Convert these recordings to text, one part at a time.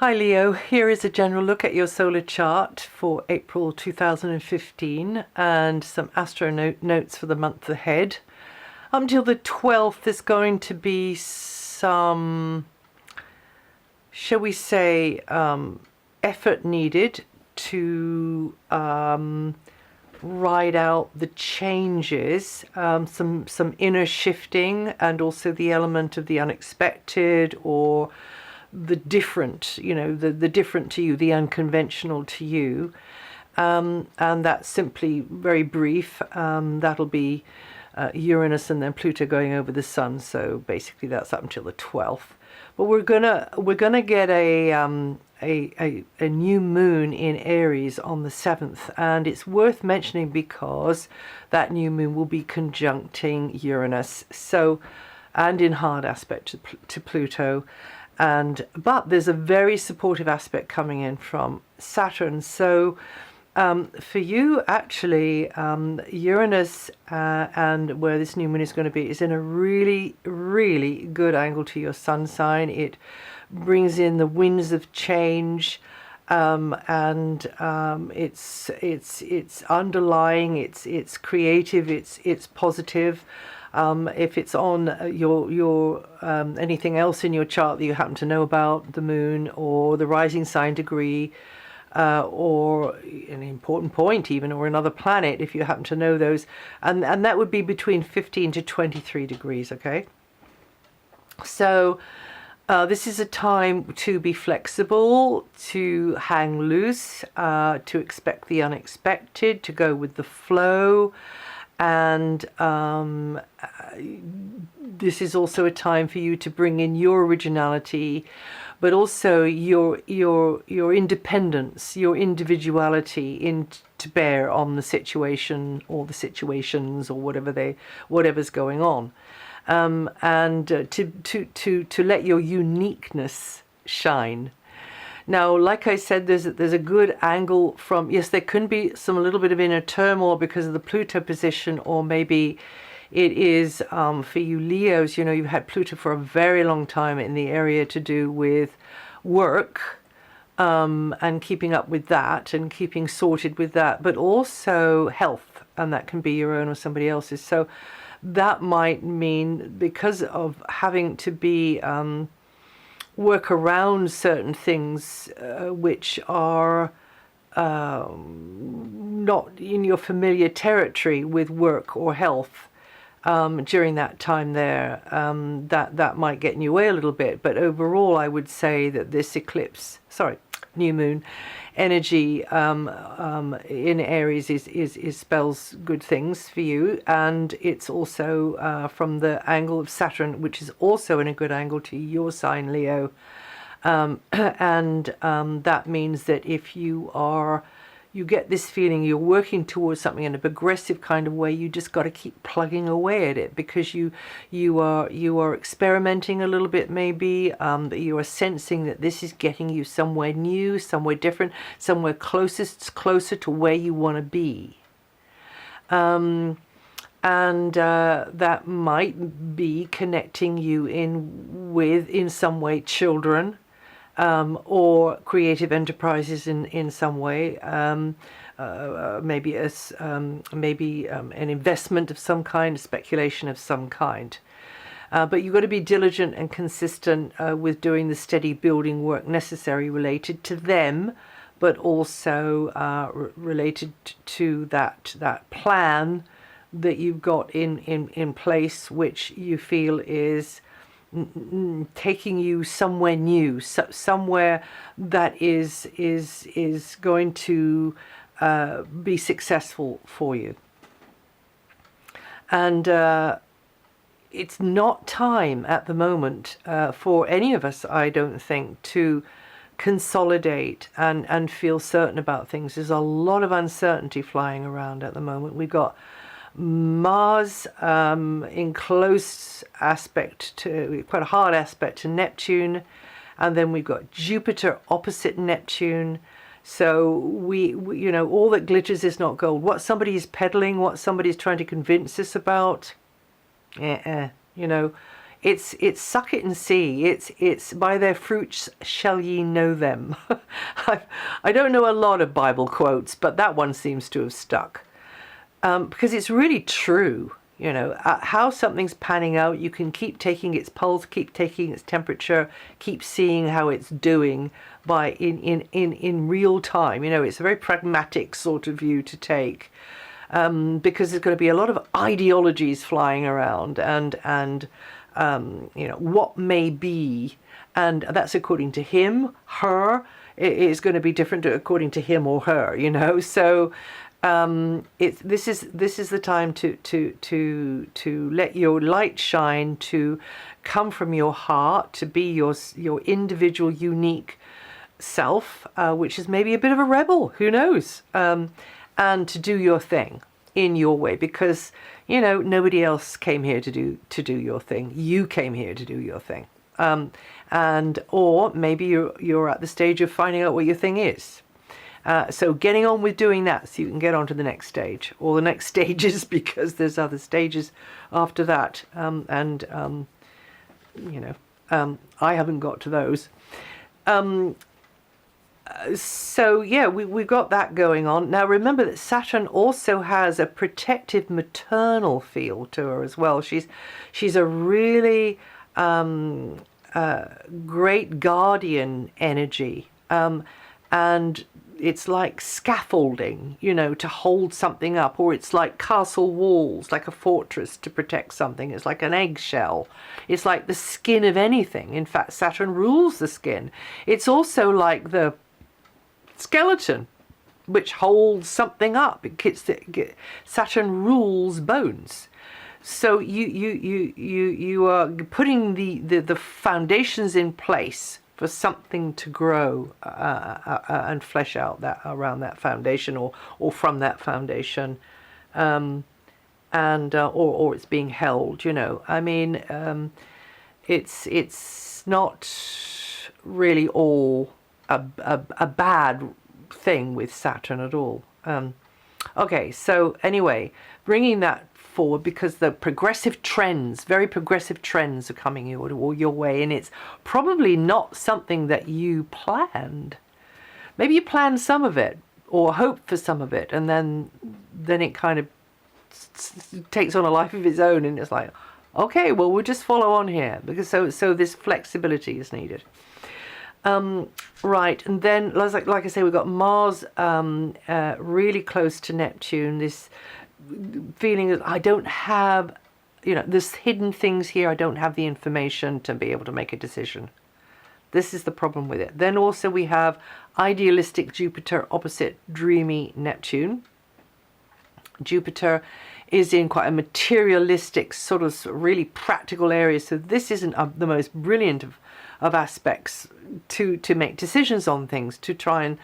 Hi Leo, here is a general look at your solar chart for April 2015 and some astro notes for the month ahead. Until the 12th there's going to be some, shall we say, effort needed to ride out the changes, some inner shifting, and also the element of the unexpected or the different, the different to you, the unconventional to you. And that's simply very brief. That'll be Uranus and then Pluto going over the Sun. So basically that's up until the 12th. But we're gonna get a new moon in Aries on the 7th, and it's worth mentioning because that new moon will be conjuncting Uranus, so, and in hard aspect to Pluto. But there's a very supportive aspect coming in from Saturn. So for you, actually, Uranus and where this new moon is going to be is in a really, really good angle to your sun sign. It brings in the winds of change, and it's underlying, it's creative, it's positive. If it's on your anything else in your chart that you happen to know about, the moon or the rising sign degree, or an important point even, or another planet, if you happen to know those, and that would be between 15 to 23 degrees, okay? So this is a time to be flexible, to hang loose, to expect the unexpected, to go with the flow. And this is also a time for you to bring in your originality, but also your independence, your individuality to bear on the situation or the situations or whatever's going on, and to let your uniqueness shine. Now, like I said, there's a good angle from, yes, there can be a little bit of inner turmoil because of the Pluto position, or maybe it is for you Leos, you've had Pluto for a very long time in the area to do with work, and keeping up with that and keeping sorted with that, but also health, and that can be your own or somebody else's. So that might mean, because of having to be work around certain things which are not in your familiar territory with work or health, during that time there, that might get in your way a little bit. But overall, I would say that this new moon energy in Aries is spells good things for you, and it's also from the angle of Saturn, which is also in a good angle to your sign, Leo, and that means that if you get this feeling you're working towards something in a progressive kind of way, you just got to keep plugging away at it, because you are experimenting a little bit, maybe, that you are sensing that this is getting you somewhere new, somewhere different, somewhere closer to where you want to be. And that might be connecting you in some way, children, or creative enterprises in some way, maybe an investment of some kind, a speculation of some kind. But you've got to be diligent and consistent with doing the steady building work necessary related to them, but also related to that plan that you've got in place, which you feel is taking you somewhere new, somewhere that is going to be successful for you. And it's not time at the moment for any of us, I don't think, to consolidate and feel certain about things. There's a lot of uncertainty flying around at the moment. We've got Mars in close aspect to, quite a hard aspect to Neptune, and then we've got Jupiter opposite Neptune. So we all that glitters is not gold. What somebody is peddling, what somebody is trying to convince us about, it's suck it and see. It's by their fruits shall ye know them. I don't know a lot of Bible quotes, but that one seems to have stuck, because it's really true. You know, how something's panning out, you can keep taking its pulse, keep taking its temperature, keep seeing how it's doing by in real time. You know, it's a very pragmatic sort of view to take, because there's going to be a lot of ideologies flying around, and you know, what may be, and that's according to him, her. It is going to be different according to him or her. You know, so. This is the time to let your light shine, to come from your heart, to be your individual, unique self, which is maybe a bit of a rebel, who knows, and to do your thing in your way, because you know nobody else came here to do your thing. You came here to do your thing, or maybe you're at the stage of finding out what your thing is. So getting on with doing that so you can get on to the next stage, or the next stages, because there's other stages after that. You know, I haven't got to those. So yeah, we've got that going on. Now remember that Saturn also has a protective maternal feel to her as well. She's a really great guardian energy. And it's like scaffolding, you know, to hold something up, or it's like castle walls, like a fortress to protect something. It's like an eggshell. It's like the skin of anything. In fact, Saturn rules the skin. It's also like the skeleton, which holds something up. Saturn rules bones. So you are putting the foundations in place for something to grow and flesh out that around that foundation, or from that foundation, or it's being held. You know, I mean, it's not really all a bad thing with Saturn at all. Okay, so anyway, bringing that forward, because the progressive trends, very progressive trends, are coming your way, and it's probably not something that you planned. Maybe you planned some of it or hoped for some of it, and then it kind of takes on a life of its own, and it's like, okay, well, we'll just follow on here, because so this flexibility is needed. Right, and then like I say, we've got Mars really close to Neptune. This feeling that I don't have, you know, there's hidden things here. I don't have the information to be able to make a decision. This is the problem with it. Then also we have idealistic Jupiter opposite dreamy Neptune. Jupiter is in quite a materialistic, sort of really practical area. So this isn't the most brilliant of aspects to make decisions on things, to try and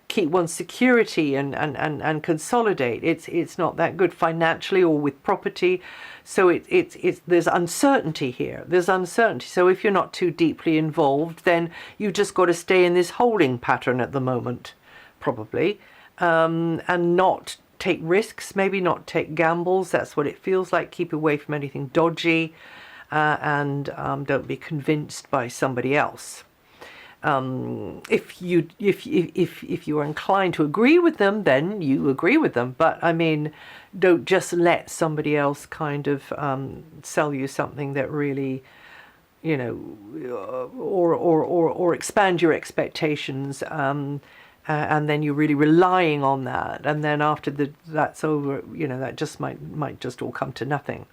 keep one's security and consolidate. It's not that good financially or with property. So it's there's uncertainty here. There's uncertainty. So if you're not too deeply involved, then you just got to stay in this holding pattern at the moment, probably, and not take risks, maybe not take gambles. That's what it feels like. Keep away from anything dodgy, and don't be convinced by somebody else. If you are inclined to agree with them, then you agree with them. But I mean, don't just let somebody else kind of sell you something that really, you know, or expand your expectations, and then you're really relying on that, and then after that's over, you know, that just might just all come to nothing.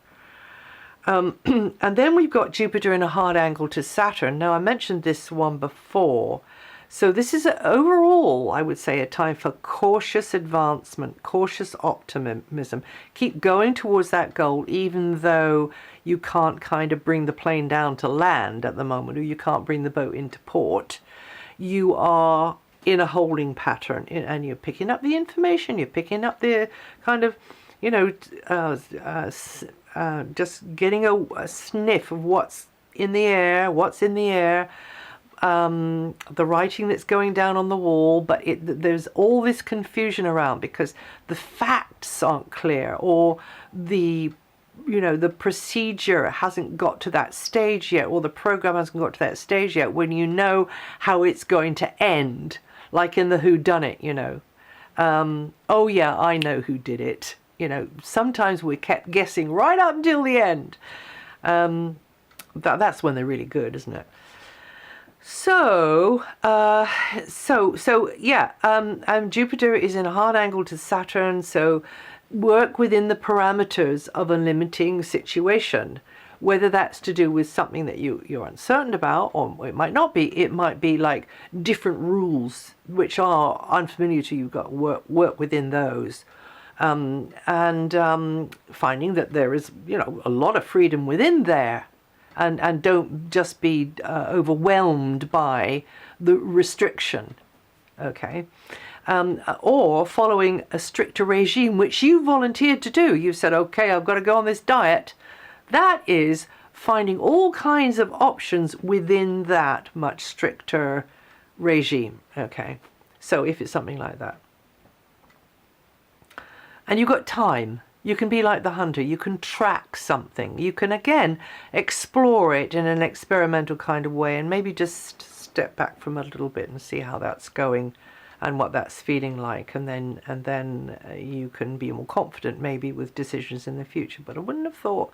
And then we've got Jupiter in a hard angle to Saturn. Now, I mentioned this one before. So this is overall, I would say, a time for cautious advancement, cautious optimism. Keep going towards that goal, even though you can't kind of bring the plane down to land at the moment, or you can't bring the boat into port. You are in a holding pattern, and you're picking up the information. You're picking up the kind of, you know, just getting a sniff of what's in the air, the writing that's going down on the wall, but there's all this confusion around because the facts aren't clear, or the the procedure hasn't got to that stage yet, or the program hasn't got to that stage yet, when you know how it's going to end, like in the Who Done It, oh yeah, I know who did it. Sometimes we kept guessing right up until the end. That's when they're really good, isn't it? So Jupiter is in a hard angle to Saturn, so work within the parameters of a limiting situation, whether that's to do with something that you're uncertain about, or it might not be. It might be like different rules which are unfamiliar to you. You've got to work within those, and finding that there is a lot of freedom within there, and don't just be overwhelmed by the restriction. Okay. Or following a stricter regime, which you volunteered to do. You said, okay, I've got to go on this diet. That is finding all kinds of options within that much stricter regime. Okay, so if it's something like that. And you've got time. You can be like the hunter. You can track something. You can, again, explore it in an experimental kind of way, and maybe just step back from it a little bit and see how that's going and what that's feeling like, and then you can be more confident maybe with decisions in the future. But I wouldn't have thought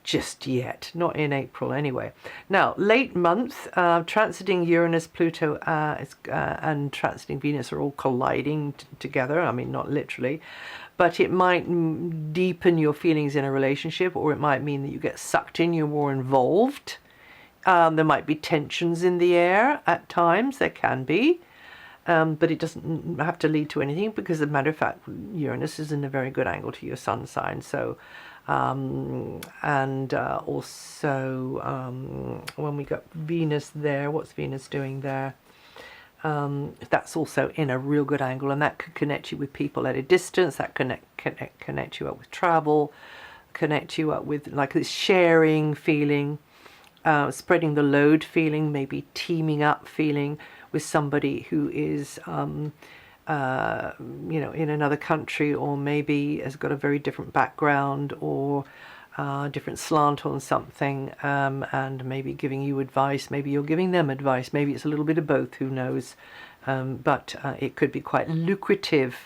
just yet, not in April anyway. Now, late month, transiting Uranus, Pluto and transiting Venus are all colliding together. I mean, not literally, but it might deepen your feelings in a relationship, or it might mean that you get sucked in, you're more involved. There might be tensions in the air at times, there can be. But it doesn't have to lead to anything, because as a matter of fact, Uranus is in a very good angle to your sun sign. So, also when we got Venus there, what's Venus doing there? That's also in a real good angle, and that could connect you with people at a distance. That connect you up with travel, connect you up with like this sharing feeling, spreading the load feeling, maybe teaming up feeling with somebody who is, in another country, or maybe has got a very different background, or different slant on something, and maybe giving you advice. Maybe you're giving them advice. Maybe it's a little bit of both, who knows. But it could be quite lucrative,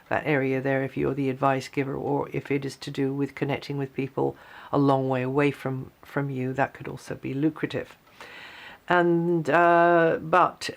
that area there, if you're the advice giver, or if it is to do with connecting with people a long way away from you. That could also be lucrative. And but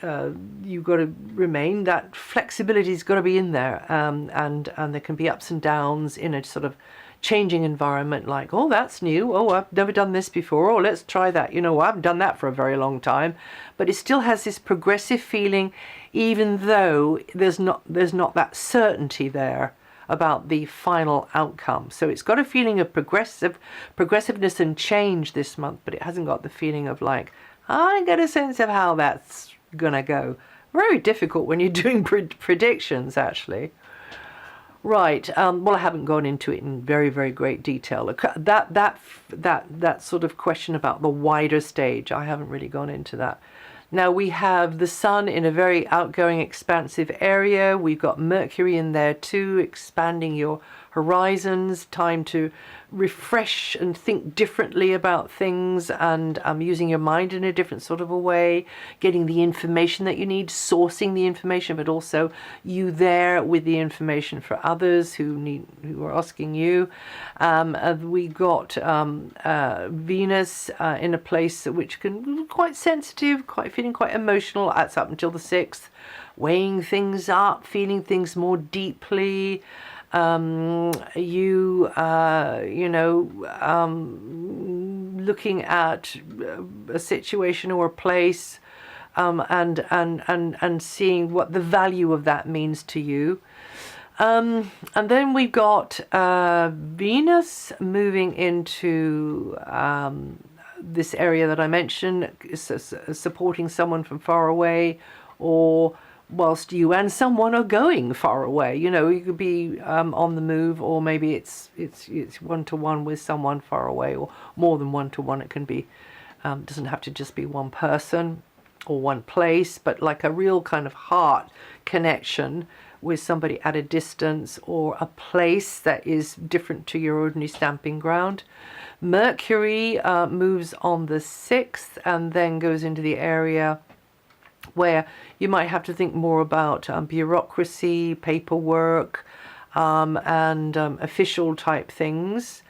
you've got to remain, that flexibility's got to be in there, and there can be ups and downs in a sort of changing environment, like, oh, that's new, oh, I've never done this before, oh, let's try that, I haven't done that for a very long time. But it still has this progressive feeling, even though there's not that certainty there about the final outcome. So it's got a feeling of progressiveness and change this month, but it hasn't got the feeling of like, I get a sense of how that's gonna go. Very difficult when you're doing predictions, actually. Right. Well, I haven't gone into it in very, very great detail. That sort of question about the wider stage, I haven't really gone into that. Now we have the sun in a very outgoing, expansive area. We've got Mercury in there too, expanding your horizons, time to refresh and think differently about things, and using your mind in a different sort of a way, getting the information that you need, sourcing the information, but also you there with the information for others who are asking you. We got Venus in a place which can be quite sensitive, feeling quite emotional. That's up until the 6th, weighing things up, feeling things more deeply. Looking at a situation or a place, and seeing what the value of that means to you. And then we've got Venus moving into this area that I mentioned, supporting someone from far away, or whilst you and someone are going far away. You could be on the move, or maybe it's one-to-one with someone far away, or more than one-to-one. It can be, doesn't have to just be one person or one place, but like a real kind of heart connection with somebody at a distance, or a place that is different to your ordinary stamping ground. Mercury moves on the 6th and then goes into the area where you might have to think more about bureaucracy, paperwork, and official type things.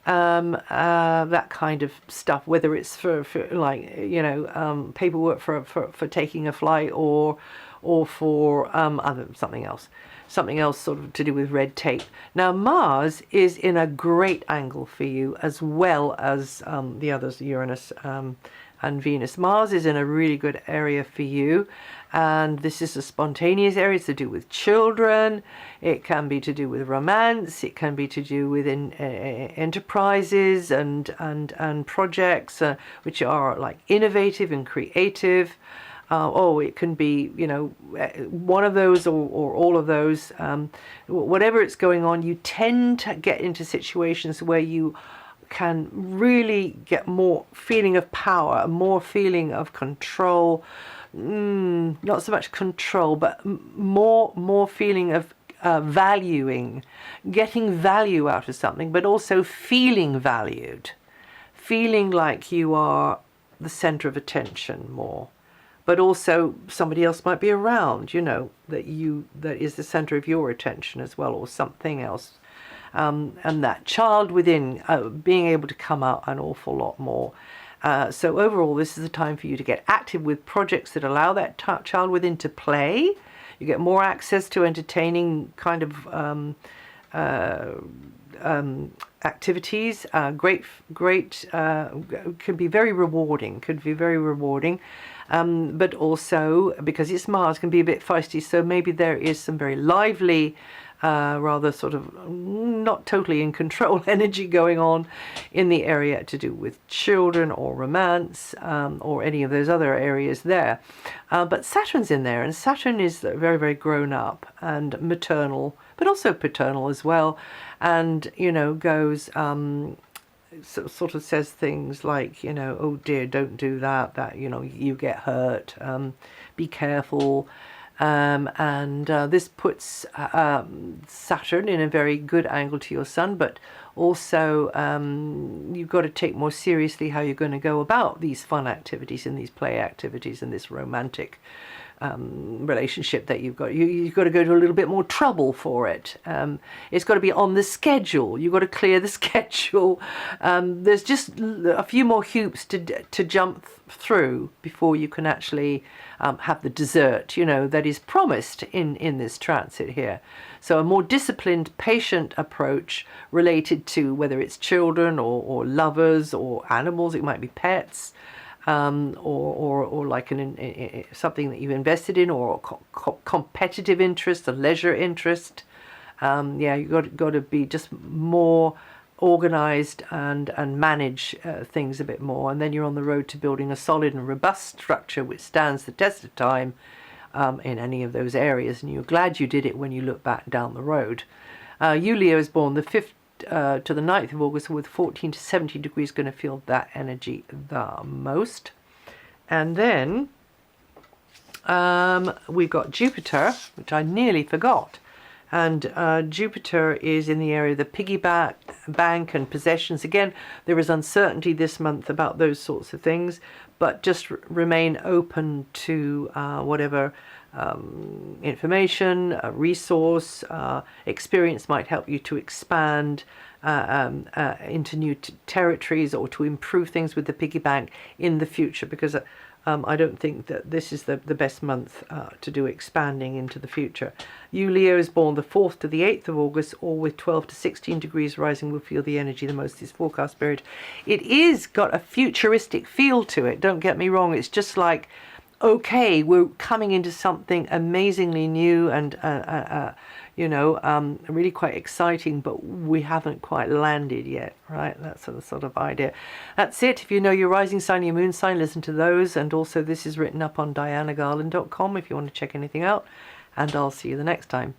That kind of stuff, whether it's for like, you know, paperwork for taking a flight, or for something else sort of to do with red tape. Now Mars is in a great angle for you, as well as the others, Uranus and Venus. Mars is in a really good area for you, and this is a spontaneous area. It's to do with children, it can be to do with romance, it can be to do with enterprises and projects which are like innovative and creative. It can be, you know, one of those or all of those. Whatever it's going on, you tend to get into situations where you can really get more feeling of power, more feeling of control. Not so much control, but more feeling of valuing, getting value out of something, but also feeling valued, feeling like you are the center of attention more. But also somebody else might be around, you know, that is the center of your attention as well, or something else. And that child within being able to come out an awful lot more. So overall, this is a time for you to get active with projects that allow that child within to play. You get more access to entertaining kind of activities. Great, can be very rewarding. But also, because it's Mars, can be a bit feisty, so maybe there is some very lively, rather sort of not totally in control energy going on in the area to do with children or romance, or any of those other areas there. But Saturn's in there, and Saturn is very, very grown up and maternal, but also paternal as well, and, you know, goes... sort of says things like, you know, oh dear, don't do that, you know, you get hurt, be careful. And this puts Saturn in a very good angle to your Sun, but also you've got to take more seriously how you're going to go about these fun activities and these play activities and this romantic relationship that you've got. You've got to go to a little bit more trouble for it. It's got to be on the schedule. You've got to clear the schedule. There's just a few more hoops to jump through before you can actually have the dessert, you know, that is promised in this transit here. So a more disciplined, patient approach related to whether it's children or lovers or animals. It might be pets. Or like something that you've invested in, or a competitive interest, a leisure interest. Yeah, you've got to be just more organized and manage things a bit more, and then you're on the road to building a solid and robust structure which stands the test of time in any of those areas, and you're glad you did it when you look back down the road. You, Leo, is born the 5th to the 9th of August, with 14 to 17 degrees, going to feel that energy the most. And then we've got Jupiter, which I nearly forgot. And Jupiter is in the area of the piggy bank and possessions. Again, there is uncertainty this month about those sorts of things, but just remain open to whatever information, resource, experience might help you to expand into new territories, or to improve things with the piggy bank in the future, because I don't think that this is the best month to do expanding into the future. You, Leo, is born the 4th to the 8th of August, or with 12 to 16 degrees rising, will feel the energy the most this forecast period. It is got a futuristic feel to it, don't get me wrong. It's just like, okay, we're coming into something amazingly new and you know, really quite exciting, but we haven't quite landed yet, right? That's the sort of idea. That's it. If you know your rising sign and your moon sign, listen to those. And also this is written up on DianaGarland.com if you want to check anything out. And I'll see you the next time.